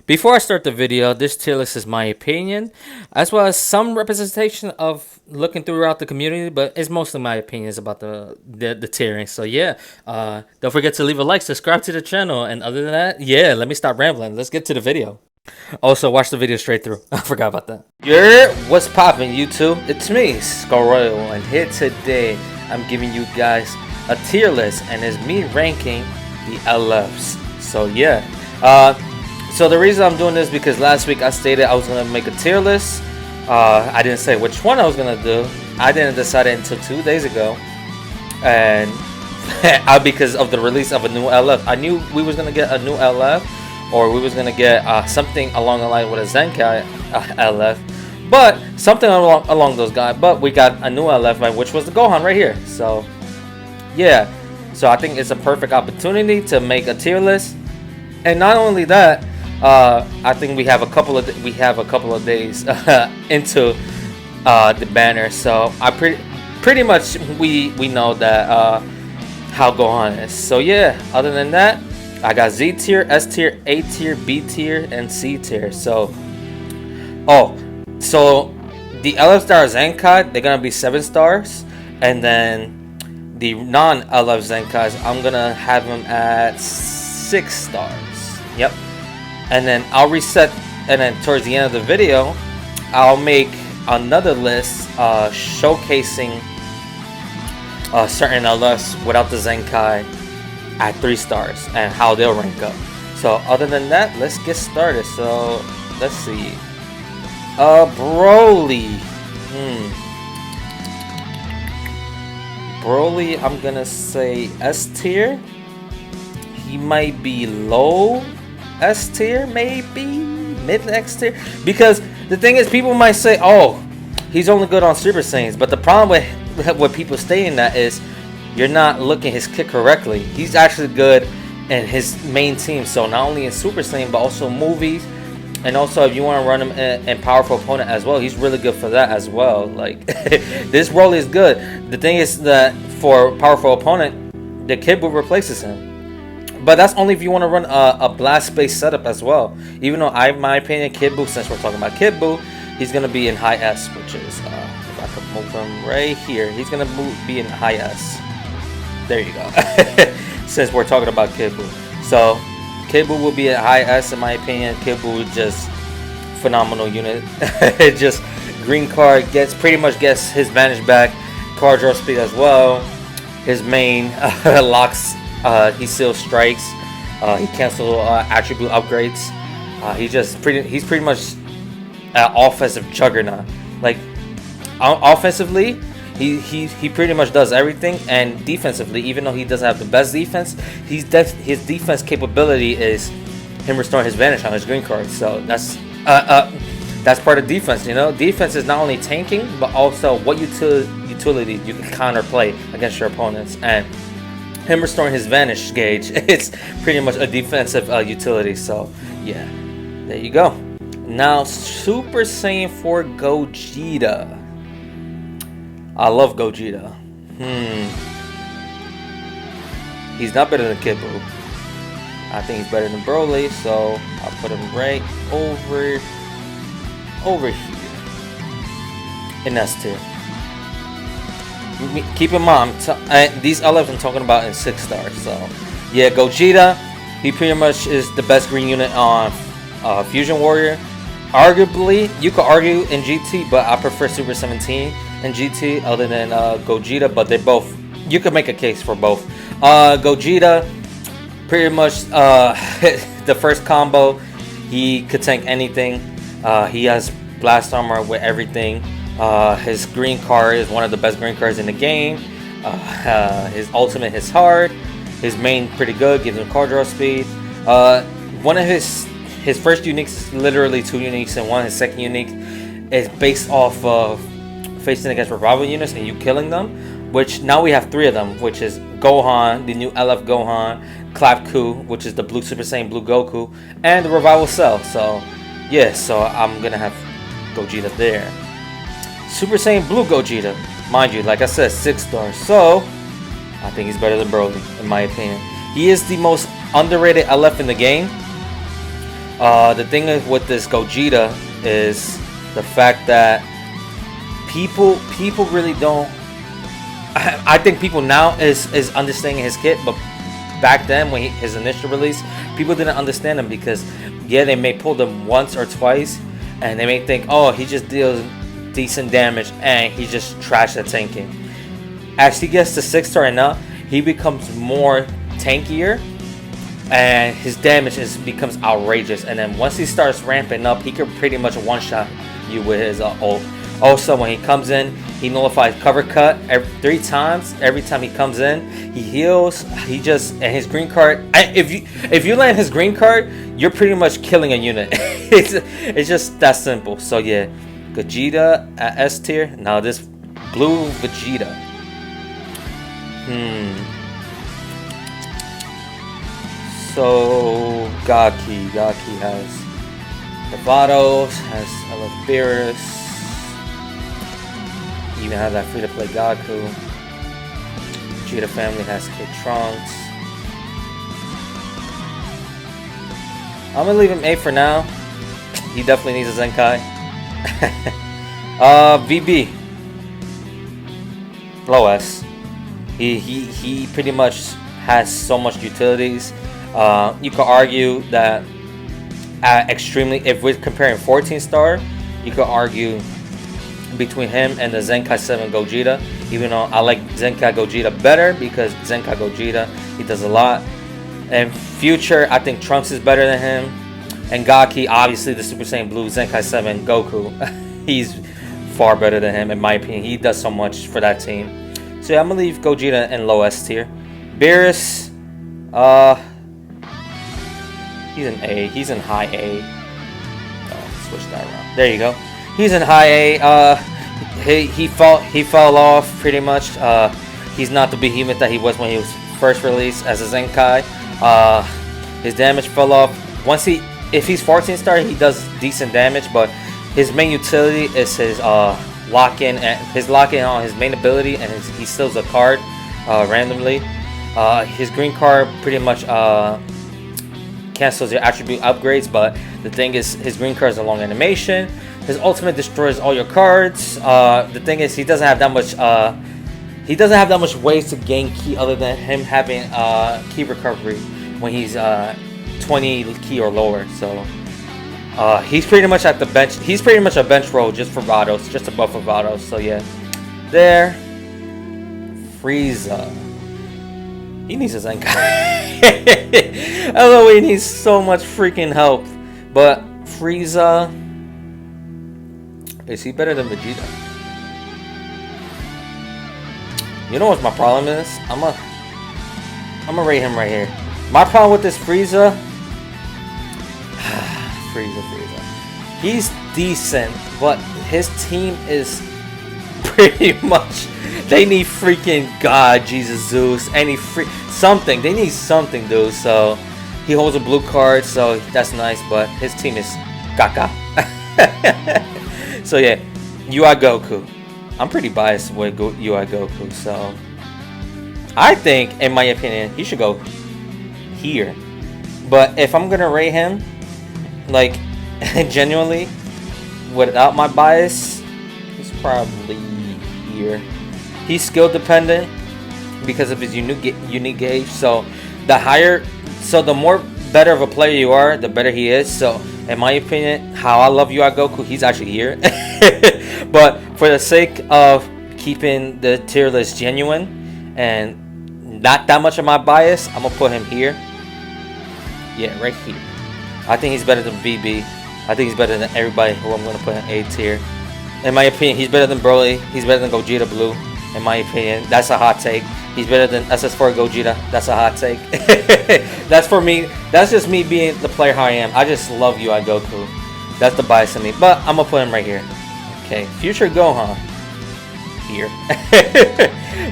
Before I start the video, this tier list is my opinion, as well as some representation of looking throughout the community, but it's mostly my opinions about the tiering. So yeah, don't forget to leave a like, subscribe to the channel, and other than that, yeah, let me stop rambling. Let's get to the video. Also, watch the video straight through. I forgot about that. What's poppin', YouTube? It's me, Skull Royal, and here today, I'm giving you guys a tier list, and it's me ranking the LFs. So yeah, so the reason I'm doing this because last week I stated I was gonna make a tier list. I didn't say which one I was gonna do. I didn't decide it until 2 days ago, and because of the release of a new LF, I knew we was gonna get a new LF, or we was gonna get something along the line with a Zenkai LF, but something along those guys. But we got a new LF, which was the Gohan right here. So yeah, so I think it's a perfect opportunity to make a tier list, and not only that. I think we have a couple of days into the banner, so I pretty much we know that how Gohan is. So yeah, other than that, I got Z tier, S tier, A tier, B tier, and C tier. So so the LF star Zenkai, they're gonna be 7 stars, and then the non LF Zenkais, I'm gonna have them at 6 stars. Yep. And then I'll reset, and then towards the end of the video, I'll make another list showcasing certain LFs without the Zenkai at 3 stars and how they'll rank up. So other than that, let's get started. So let's see. Broly. Broly, I'm gonna say S tier. He might be low S tier, maybe mid X tier, because the thing is, people might say, oh, he's only good on Super Saiyans, but the problem with people stating that is you're not looking his kick correctly. He's actually good in his main team, so not only in Super Saiyan but also movies, and also if you want to run him in powerful opponent as well, he's really good for that as well. Like this role is good. The thing is that for powerful opponent, the Kid Buu replaces him. But that's only if you want to run a blast based setup as well. Even though in my opinion, Kid Buu, since we're talking about Kid Buu, he's going to be in high S, which is, if I could move him right here, he's going to be in high S. There you go. Since we're talking about Kid Buu. So, Kid Buu will be at high S in my opinion. Kid Buu is just phenomenal unit. Just green card, pretty much gets his Vanish back, card draw speed as well. His main locks. He still strikes. He cancels attribute upgrades. He's pretty much an offensive juggernaut. Like offensively, he pretty much does everything, and defensively, even though he doesn't have the best defense, his defense capability is him restoring his Vanish on his green card. So that's part of defense. You know, defense is not only tanking, but also what utility you can counterplay against your opponents, and him restoring his Vanish gauge, it's pretty much a defensive utility. So yeah, there you go. Now Super Saiyan 4 Gogeta. I love Gogeta. He's not better than Kid Buu. I think he's better than Broly, so I'll put him right over here in S tier. Keep in mind, these LFs I'm talking about in 6 stars. So yeah, Gogeta, he pretty much is the best green unit on Fusion Warrior. Arguably, you could argue in GT, but I prefer Super 17 and GT other than Gogeta. But they're both, you could make a case for both. Gogeta, pretty much the first combo, he could tank anything. He has blast armor with everything. His green card is one of the best green cards in the game. His ultimate hits hard. His main pretty good, gives him card draw speed. One of his first uniques, literally 2 uniques in one. His second unique is based off of facing against revival units and you killing them, which now we have 3 of them, which is Gohan, the new LF Gohan, Clapku, which is the blue Super Saiyan blue Goku, and the revival cell. So yeah, so I'm gonna have Gogeta there. Super Saiyan Blue Gogeta, mind you, like I said, 6 stars. So I think he's better than Broly, in my opinion. He is the most underrated LF in the game. The thing is with this Gogeta is the fact that people really don't. I think people now is understanding his kit, but back then when his initial release, people didn't understand him because yeah, they may pull them once or twice, and they may think, oh, he just deals decent damage and he just trash at tanking. As he gets to 6-star and up, he becomes more tankier, and his damage becomes outrageous. And then once he starts ramping up, he can pretty much one-shot you with his ult. Also, when he comes in, he nullifies cover cut 3 times. Every time he comes in, he heals. And his green card. If you land his green card, you're pretty much killing a unit. it's just that simple. So yeah, Gogeta at S tier. Now this blue Vegeta. So Gaki has Bravados, has Beerus. Even has that free-to-play Goku. Vegeta family has Kid Trunks. I'm gonna leave him A for now. He definitely needs a Zenkai. VB. Low S. He pretty much has so much utilities. You could argue that if we're comparing 14-star, you could argue between him and the Zenkai 7 Gogeta, even though I like Zenkai Gogeta better because Zenkai Gogeta, he does a lot. And future, I think Trunks is better than him. And Gaki, obviously the Super Saiyan Blue Zenkai 7 Goku, he's far better than him in my opinion. He does so much for that team. So yeah, I'm gonna leave Gogeta in low S tier. Beerus, he's in A. He's in high A. Oh, switch that around. There you go. He's in high A. He fell off pretty much. He's not the behemoth that he was when he was first released as a Zenkai. His damage fell off. If he's 14-star, he does decent damage, but his main utility is his lock-in on his main ability, and he steals a card randomly. His green card pretty much cancels your attribute upgrades, but the thing is, his green card is a long animation. His ultimate destroys all your cards. The thing is, he doesn't have that much. He doesn't have that much ways to gain ki other than him having ki recovery when he's 20 ki or lower. So he's pretty much at the bench. He's pretty much a bench role just for Vados, just above for Vados. So yeah, there. Frieza. He needs a Zenkai. Although he needs so much freaking help, but Frieza. Is he better than Vegeta? You know what my problem is? I'm gonna rate him right here. My problem with this Frieza, Frieza. He's decent, but his team is pretty much. They need freaking God, Jesus, Zeus, something. They need something, dude. So he holds a blue card, so that's nice. But his team is caca. So yeah, UI Goku. I'm pretty biased with UI Goku, so I think, in my opinion, he should go here. But if I'm gonna rate him, like genuinely, without my bias, he's probably here. He's skill dependent because of his unique gauge. So the more better of a player you are, the better he is. So in my opinion, how I love UI Goku, he's actually here. But for the sake of keeping the tier list genuine and not that much of my bias, I'm gonna put him here. Yeah, right here. I think he's better than BB. I think he's better than everybody who I'm gonna put in A tier. In my opinion, he's better than Broly. He's better than Gogeta Blue. In my opinion, that's a hot take. He's better than SS4 Gogeta. That's a hot take. That's for me. That's just me being the player how I am. I just love UI Goku. That's the bias in me. But I'm gonna put him right here. Okay, Future Gohan. Here.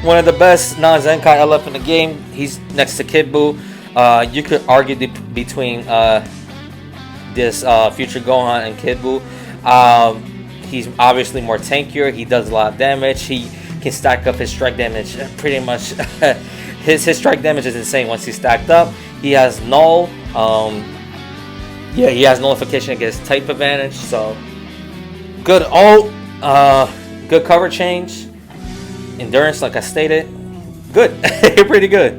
One of the best non-Zenkai LF in the game. He's next to Kid Buu. You could argue between this Future Gohan and Kid Buu. He's obviously more tankier. He does a lot of damage. He can stack up his strike damage pretty much. His strike damage is insane once he's stacked up. He has null. Yeah, he has nullification against type advantage, so good ult, good cover change, endurance, like I stated, good, pretty good.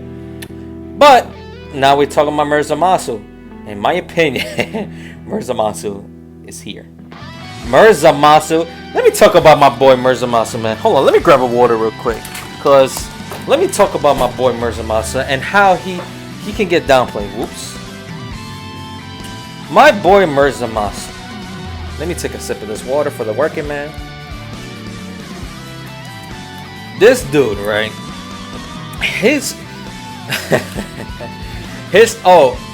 But now we're talking about Zamasu. In my opinion, Zamasu is here. Zamasu. Let me talk about my boy Zamasu, man. Hold on, let me grab a water real quick, cause let me talk about my boy Zamasu and how he can get downplayed. Whoops. My boy Zamasu. Let me take a sip of this water for the working man. This dude, right? His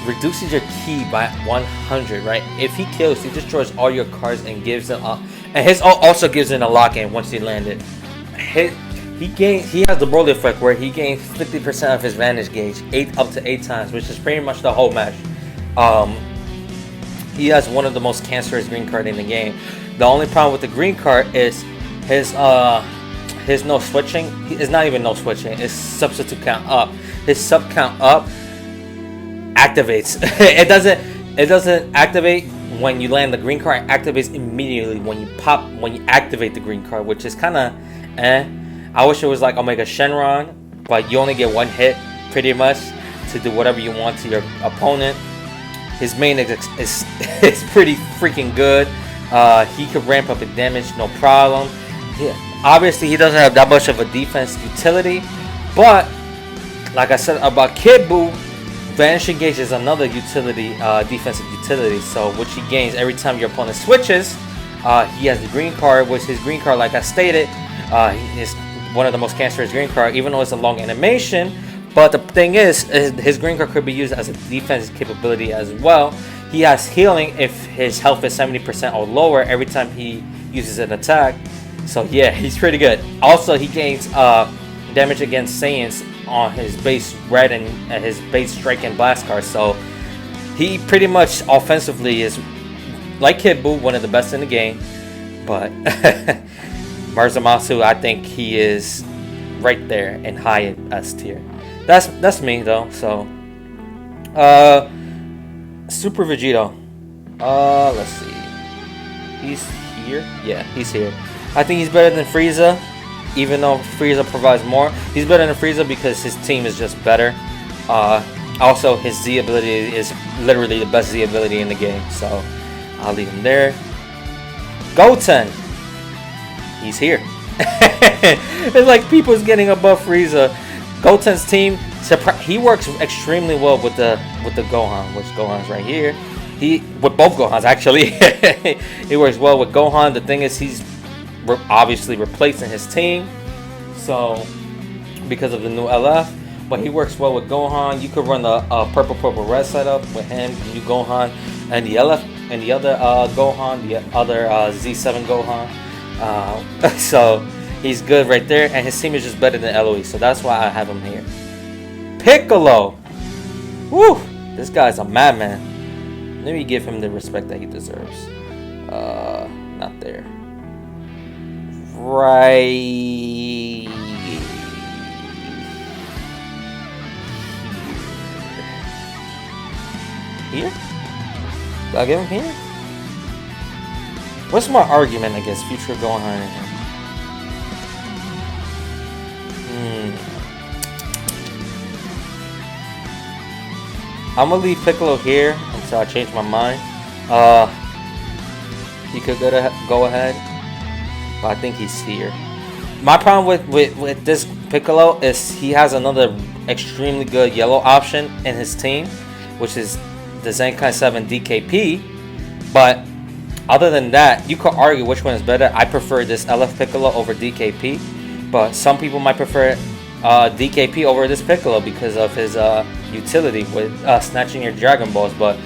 reduces your ki by 100, right? If he kills, he destroys all your cards and gives them up. And his ult also gives in a lock-in once he landed. He has the Broly effect where he gains 50% of his vantage gauge, up to 8 times, which is pretty much the whole match. He has one of the most cancerous green card in the game. The only problem with the green card is his no switching. It's not even no switching. It's substitute count up. His sub count up activates. it doesn't activate when you land the green card. It activates immediately when you activate the green card, which is kind of I wish it was like Omega Shenron, but you only get 1 hit pretty much to do whatever you want to your opponent. His main is pretty freaking good. He could ramp up in damage, no problem. Yeah, obviously he doesn't have that much of a defense utility, but like I said about Kid Buu, Vanishing Gauge is another utility, defensive utility. So which he gains every time your opponent switches. He has the green card, which his green card, like I stated, is one of the most cancerous green card, even though it's a long animation. But the thing is, his green card could be used as a defense capability as well. He has healing if his health is 70% or lower every time he uses an attack. So yeah, he's pretty good. Also, he gains damage against Saiyans on his base red and his base strike and blast cards. So he pretty much offensively is, like Kid Buu, one of the best in the game. But Zamasu, I think he is right there and high in S tier. That's me though. So Super Vegeta. Let's see. He's here. Yeah, he's here. I think he's better than Frieza, even though Frieza provides more. He's better than Frieza because his team is just better. Also, his Z ability is literally the best Z ability in the game. So I'll leave him there. Goten. He's here. It's like people's getting above Frieza. Goten's team, he works extremely well with the Gohan, which Gohan's right here. With both Gohans actually. He works well with Gohan. The thing is, he's obviously replacing his team, so because of the new LF. But he works well with Gohan. You could run the purple red setup with him, the new Gohan, and the LF and the other Gohan, the other Z7 Gohan. So he's good right there, and his team is just better than LOE, so that's why I have him here. Piccolo! Woo! This guy's a madman. Let me give him the respect that he deserves. Not there. Right here? Do I give him here? What's my argument against future Gohan and him? I'm gonna leave Piccolo here until I change my mind. He could go ahead, but I think he's here. My problem with this Piccolo is he has another extremely good yellow option in his team, which is the Zenkai 7 DKP. But other than that, you could argue which one is better. I prefer this LF Piccolo over DKP, but some people might prefer DKP over this Piccolo because of his utility with snatching your Dragon Balls. But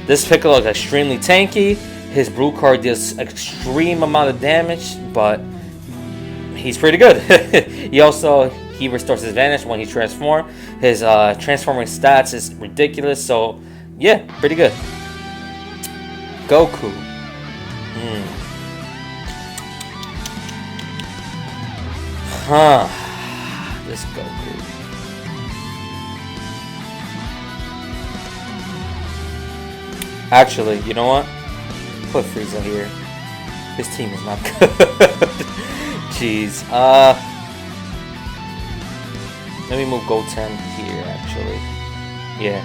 this Piccolo is extremely tanky. His Brew card does extreme amount of damage, but he's pretty good. he restores his Vanish when he transforms. His transforming stats is ridiculous. So yeah, pretty good. Goku. This Goku. Actually, you know what? Put Frieza here. This team is not good. Jeez. Let me move Goten here, actually. Yeah,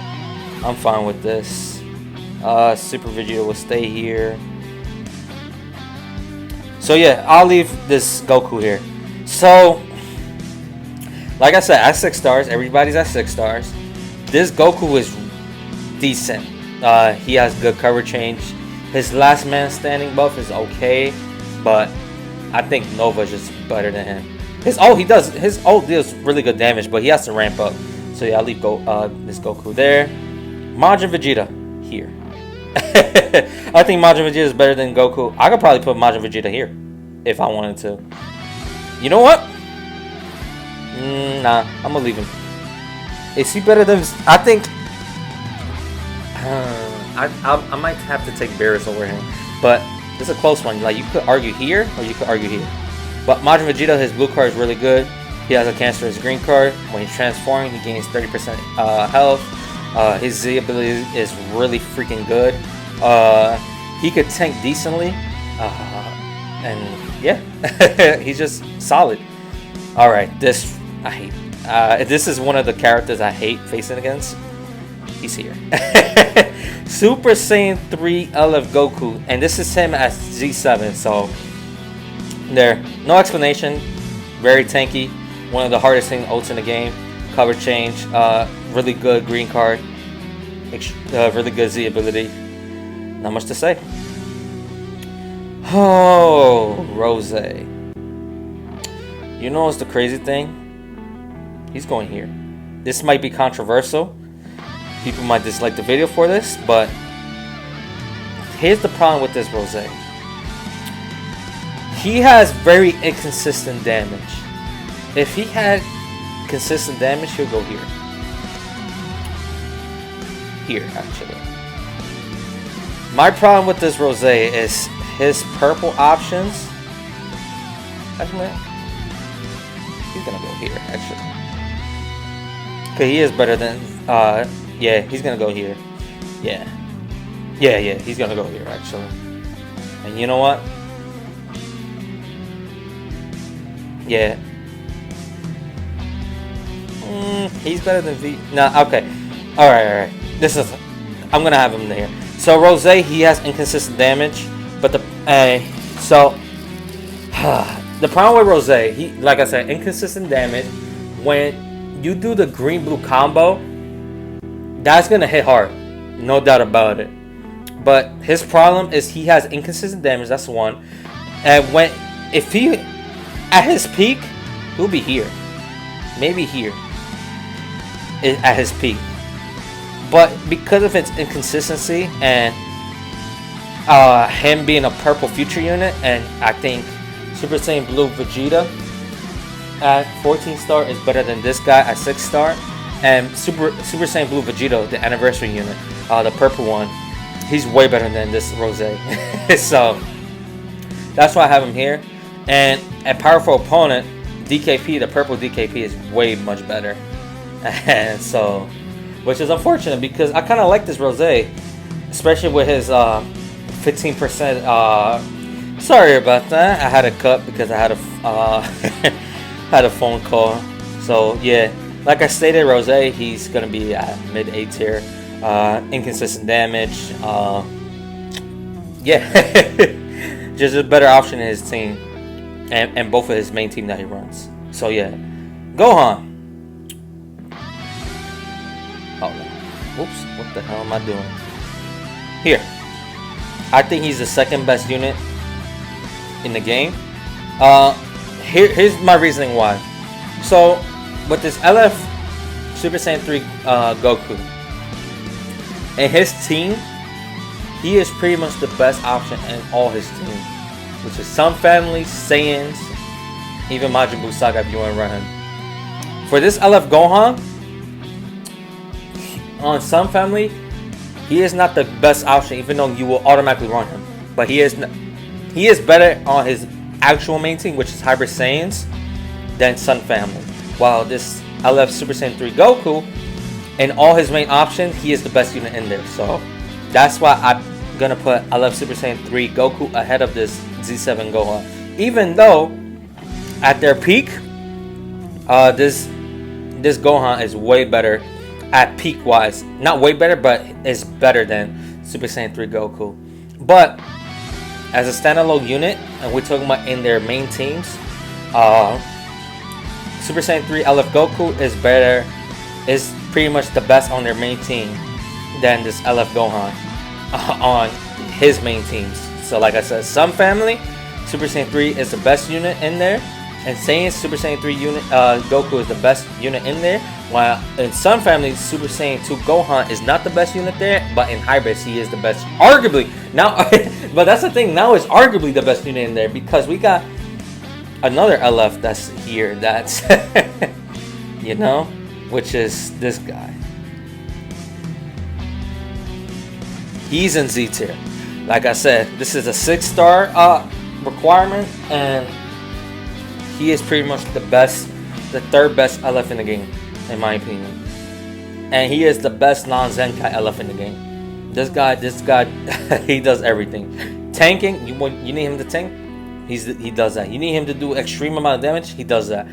I'm fine with this. Super Vegeta will stay here. So yeah, I'll leave this Goku here. So, like I said, at 6 stars, everybody's at 6 stars. This Goku is decent. He has good cover change. His last man standing buff is okay, but I think Nova is just better than him. His ult deals really good damage, but he has to ramp up. So yeah, I'll leave this Goku there. Majin Vegeta here. I think Majin Vegeta is better than Goku. I could probably put Majin Vegeta here if I wanted to. You know what? Nah, I'm gonna leave him. Is he better than? I think. I might have to take Beerus over him, but it's a close one. Like, you could argue here or you could argue here. But Majin Vegeta, his blue card is really good. He has a cancerous green card. When he's transforming, he gains 30% health. His Z ability is really freaking good. He could tank decently, and yeah, he's just solid. All right, this I hate. This is one of the characters I hate facing against. He's here. Super Saiyan 3 LF Goku, and this is him as Z7. So there, no explanation. Very tanky. One of the hardest hitting ults in the game. Cover change. Really good green card. Really good Z ability. Not much to say. Oh, Rose. You know what's the crazy thing? He's going here. This might be controversial. People might dislike the video for this, but here's the problem with this Rose. He has very inconsistent damage. If he had consistent damage, he'll go here. Here, actually. My problem with this Rose is his purple options. Actually, he's gonna go here, actually. Okay, he is better than, yeah, he's gonna go here. Yeah, he's gonna go here, actually. And you know what? Yeah. He's better than V. Nah, okay. Alright. I'm gonna have him there. So Rose, he has inconsistent damage, but the problem with Rose, he, like I said, inconsistent damage. When you do the green-blue combo, that's gonna hit hard, no doubt about it. But his problem is he has inconsistent damage. That's one. And if he at his peak, he'll be here, maybe here at his peak. But because of its inconsistency and him being a purple future unit, and I think Super Saiyan Blue Vegeta at 14 star is better than this guy at 6 star. And Super Saiyan Blue Vegeta, the anniversary unit, the purple one, he's way better than this Rose. So that's why I have him here. And a powerful opponent, DKP, the purple DKP, is way much better. And so, which is unfortunate because I kind of like this Rose, especially with his 15%. Sorry about that. I had a cut because I had a had a phone call. So yeah, like I stated, Rose, he's gonna be at mid A tier. Inconsistent damage. Yeah, just a better option in his team, and both of his main team that he runs. So yeah, Gohan. Oh no. Whoops, what the hell am I doing? Here. I think he's the second best unit in the game. Here's my reasoning why. So, with this LF Super Saiyan 3 Goku and his team, he is pretty much the best option in all his team, which is some families, Saiyans, even Majin Buu Saga if you want to run him. For this LF Gohan, on some family, he is not the best option, even though you will automatically run him. But he is better on his actual main team, which is Hybrid Saiyans, than Sun family. While this LF Super Saiyan 3 Goku, and all his main options, he is the best unit in there. So That's why I'm gonna put I love Super Saiyan 3 Goku ahead of this Z7 Gohan. Even though at their peak, this Gohan is way better at peak wise. Not way better, but is better than Super Saiyan 3 Goku. But as a standalone unit, and we're talking about in their main teams, Super Saiyan 3 LF Goku is better, is pretty much the best on their main team than this LF Gohan on his main teams. So like I said, some family, Super Saiyan 3 is the best unit in there, and Saiyan Super Saiyan 3 unit Goku is the best unit in there, while in some families Super Saiyan 2 Gohan is not the best unit there, but in hybrids he is the best, arguably now. But that's the thing, now is arguably the best unit in there, because we got another LF that's here, that's you know, which is this guy. He's in Z tier. Like I said, this is a 6-star requirement, and he is pretty much the best, the third best LF in the game, in my opinion. And he is the best non-Zenkai LF in the game. This guy, he does everything. Tanking, you need him to tank? He does that. You need him to do extreme amount of damage? He does that.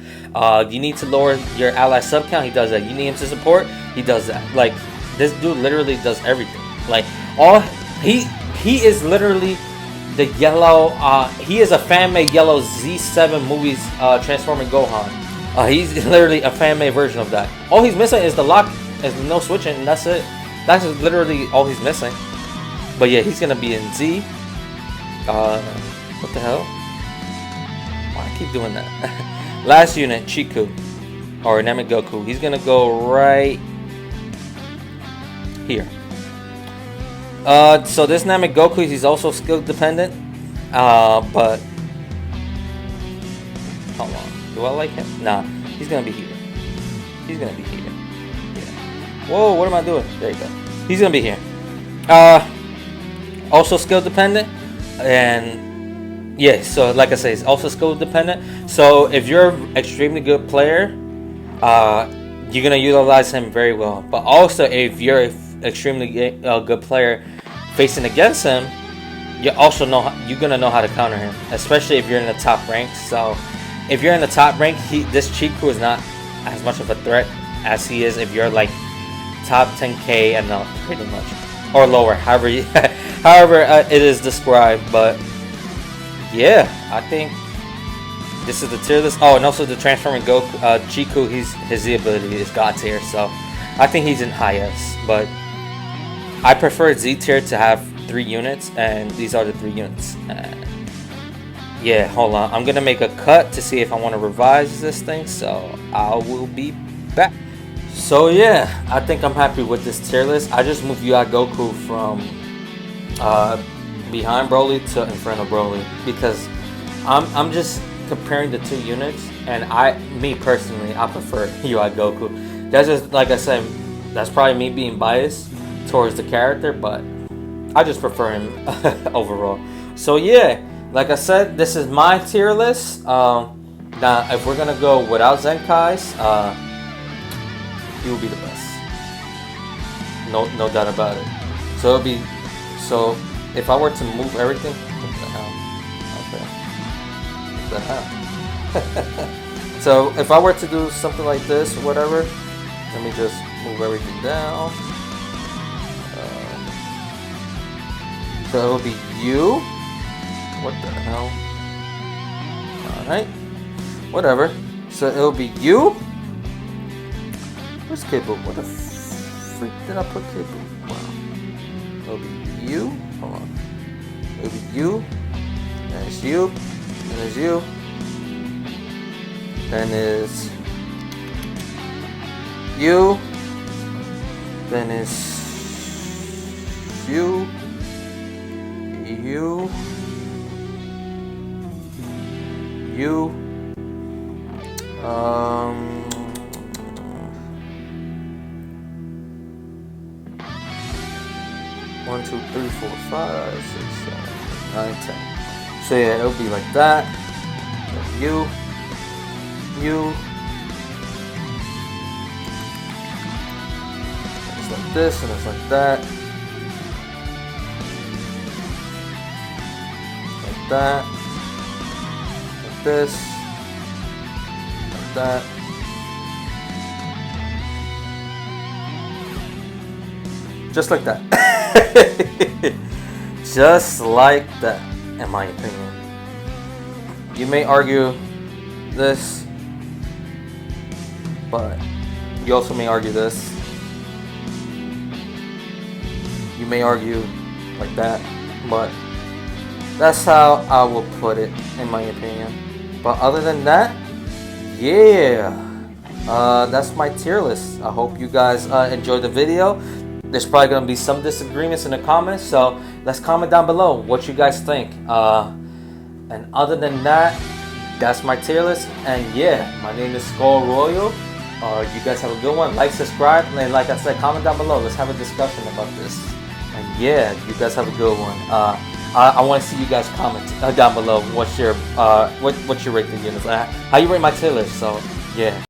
You need to lower your ally sub count? He does that. You need him to support? He does that. Like, this dude literally does everything. Like, he is literally the yellow, he is a fan-made yellow Z7 movies transforming Gohan. He's literally a fan-made version of that. All he's missing is the lock, is no switching, and that's it. That's literally all he's missing. But yeah, he's gonna be in Z. What the hell? Why I keep doing that? Last unit, Chiku, or Namek Goku. He's gonna go right here. So this Namek Goku, he's also skill dependent. But hold on, do I like him? Nah, he's gonna be here. He's gonna be here. Yeah. Whoa, what am I doing? There you go. He's gonna be here. Also skill dependent, and yeah. So like I say, it's also skill dependent. So if you're an extremely good player, you're gonna utilize him very well. But also, if you're an extremely good player facing against him, you're gonna know how to counter him, especially if you're in the top rank. So if you're in the top rank, this Chiku is not as much of a threat as he is if you're like top 10k and up, pretty much, or lower, however it is described. But yeah, I think this is the tier list. Oh, and also the transforming Goku, Chiku, his Z ability is God tier, so I think he's in high S. But I prefer Z tier to have 3 units, and these are the 3 units. Yeah, hold on. I'm gonna make a cut to see if I want to revise this thing, so I will be back. So yeah, I think I'm happy with this tier list. I just moved UI Goku from behind Broly to in front of Broly, because I'm just comparing the 2 units, and me personally, I prefer UI Goku. That's just, like I said, that's probably me being biased towards the character, but I just prefer him overall. So yeah, like I said, this is my tier list. Now if we're gonna go without Zenkais, he will be the best. No doubt about it. So it'll be, so if I were to move everything, what the hell? Okay. What the hell? So if I were to do something like this or whatever, let me just move everything down. So it'll be you. What the hell? Alright. Whatever. So it'll be you. Where's Cable? What the freak did I put Cable? Wow. It'll be you. Hold on. It'll be you. Then it's you. Then it's you. Then it's you. Then it's you. You. 1, 2, 3, 4, 5, 6, 7, 8, 9, 10. So yeah, it'll be like that. You. It's like this, and it's like that. like that, like this, like that. Just like that. Just like that, in my opinion. You may argue this, but you also may argue this. You may argue like that, but that's how I will put it, in my opinion. But other than that, yeah, that's my tier list. I hope you guys enjoyed the video. There's probably going to be some disagreements in the comments, so let's comment down below what you guys think. And other than that, that's my tier list. And yeah, my name is Skull Royal. You guys have a good one. Like, subscribe, and then, like I said, comment down below. Let's have a discussion about this. And yeah, you guys have a good one. I want to see you guys comment down below. What's your rate the units? How you rate my tier list? So yeah.